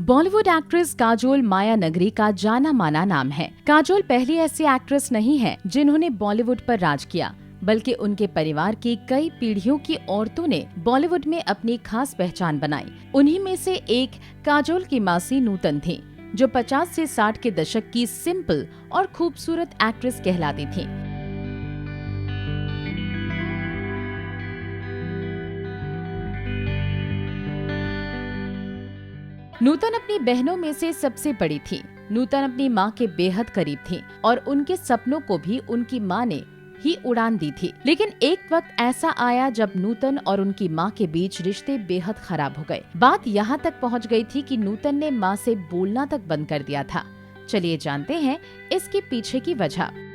Bollywood actress Kajol मायानगरी का जाना माना नाम है। काजोल पहली ऐसी एक्ट्रेस नहीं है जिन्होंने बॉलीवुड पर राज किया, बल्कि उनके परिवार की कई पीढ़ियों की औरतों ने बॉलीवुड में अपनी खास पहचान बनाई। उन्हीं में से एक काजोल की मासी नूतन थी, जो 50 से 60 के दशक की सिंपल और खूबसूरत एक्ट्रेस कहलाती थी। नूतन अपनी बहनों में से सबसे बड़ी थी। नूतन अपनी मां के बेहद करीब थी और उनके सपनों को भी उनकी मां ने ही उड़ान दी थी। लेकिन एक वक्त ऐसा आया जब नूतन और उनकी मां के बीच रिश्ते बेहद खराब हो गए। बात यहाँ तक पहुँच गई थी कि नूतन ने मां से बोलना तक बंद कर दिया था। चलिए जानते हैं इसके पीछे की वजह।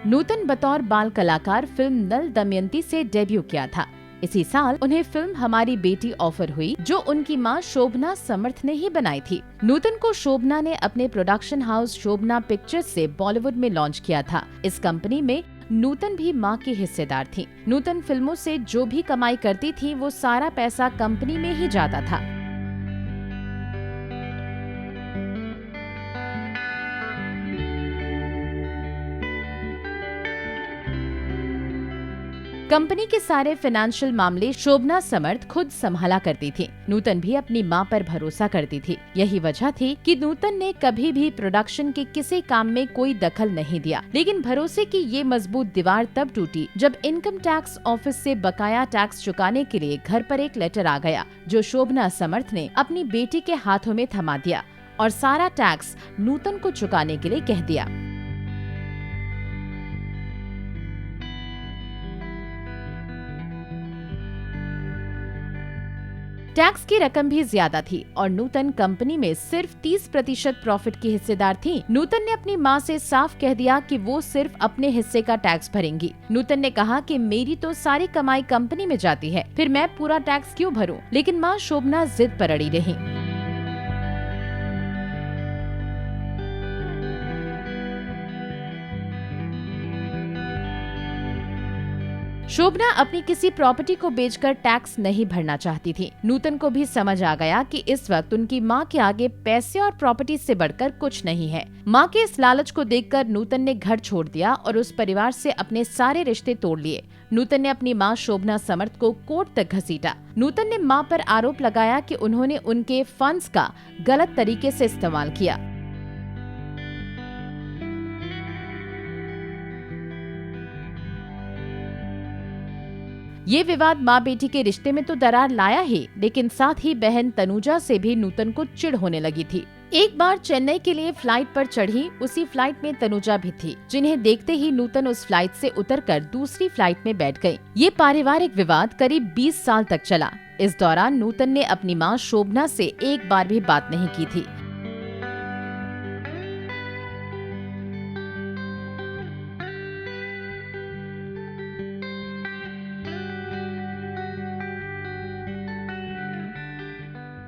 नूतन बतौर बाल कलाकार फिल्म नल दमयंती से डेब्यू किया था। इसी साल उन्हें फिल्म हमारी बेटी ऑफर हुई, जो उनकी मां शोभना समर्थ ने ही बनाई थी। नूतन को शोभना ने अपने प्रोडक्शन हाउस शोभना पिक्चर्स से बॉलीवुड में लॉन्च किया था। इस कंपनी में नूतन भी मां की हिस्सेदार थी। नूतन फिल्मों से जो भी कमाई करती थी, वो सारा पैसा कंपनी में ही जाता था। कंपनी के सारे फाइनेंशियल मामले शोभना समर्थ खुद संभाला करती थी। नूतन भी अपनी मां पर भरोसा करती थी। यही वजह थी कि नूतन ने कभी भी प्रोडक्शन के किसी काम में कोई दखल नहीं दिया। लेकिन भरोसे की ये मजबूत दीवार तब टूटी जब इनकम टैक्स ऑफिस से बकाया टैक्स चुकाने के लिए घर पर एक लेटर आ गया, जो शोभना समर्थ ने अपनी बेटी के हाथों में थमा दिया और सारा टैक्स नूतन को चुकाने के लिए कह दिया। टैक्स की रकम भी ज्यादा थी और नूतन कंपनी में सिर्फ 30% प्रॉफिट की हिस्सेदार थी। नूतन ने अपनी मां से साफ कह दिया कि वो सिर्फ अपने हिस्से का टैक्स भरेंगी। नूतन ने कहा कि मेरी तो सारी कमाई कंपनी में जाती है, फिर मैं पूरा टैक्स क्यों भरूं? लेकिन मां शोभना जिद पर अड़ी रही। शोभना अपनी किसी प्रॉपर्टी को बेचकर टैक्स नहीं भरना चाहती थी। नूतन को भी समझ आ गया कि इस वक्त उनकी मां के आगे पैसे और प्रॉपर्टी से बढ़कर कुछ नहीं है। मां के इस लालच को देखकर नूतन ने घर छोड़ दिया और उस परिवार से अपने सारे रिश्ते तोड़ लिए। नूतन ने अपनी मां शोभना समर्थ को कोर्ट तक घसीटा। नूतन ने मां पर आरोप लगाया कि उन्होंने उनके फंड्स का गलत तरीके से इस्तेमाल किया। ये विवाद माँ बेटी के रिश्ते में तो दरार लाया ही, लेकिन साथ ही बहन तनुजा से भी नूतन को चिढ़ होने लगी थी। एक बार चेन्नई के लिए फ्लाइट पर चढ़ी, उसी फ्लाइट में तनुजा भी थी, जिन्हें देखते ही नूतन उस फ्लाइट से उतरकर दूसरी फ्लाइट में बैठ गई। ये पारिवारिक विवाद करीब 20 साल तक चला। इस दौरान नूतन ने अपनी माँ शोभना से एक बार भी बात नहीं की थी।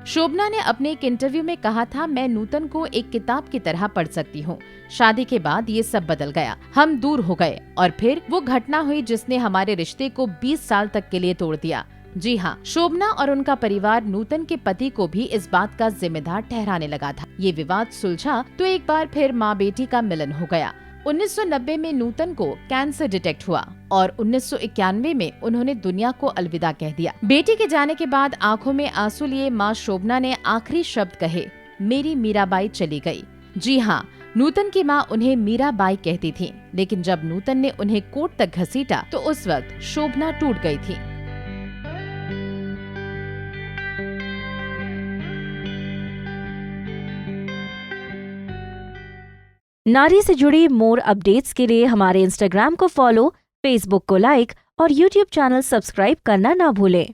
शोभना ने अपने एक इंटरव्यू में कहा था, मैं नूतन को एक किताब की तरह पढ़ सकती हूँ। शादी के बाद ये सब बदल गया, हम दूर हो गए और फिर वो घटना हुई जिसने हमारे रिश्ते को 20 साल तक के लिए तोड़ दिया। जी हाँ, शोभना और उनका परिवार नूतन के पति को भी इस बात का जिम्मेदार ठहराने लगा था। ये विवाद सुलझा तो एक बार फिर माँ बेटी का मिलन हो गया। 1990 में नूतन को कैंसर डिटेक्ट हुआ और 1991 में उन्होंने दुनिया को अलविदा कह दिया। बेटी के जाने के बाद आंखों में आंसू लिए मां शोभना ने आखिरी शब्द कहे, मेरी मीराबाई चली गई। जी हाँ, नूतन की मां उन्हें मीराबाई कहती थी। लेकिन जब नूतन ने उन्हें कोर्ट तक घसीटा तो उस वक्त शोभना टूट गई थी। नारी से जुड़ी मोर अपडेट्स के लिए हमारे इंस्टाग्राम को फॉलो, फेसबुक को लाइक और यूट्यूब चैनल सब्सक्राइब करना ना भूलें।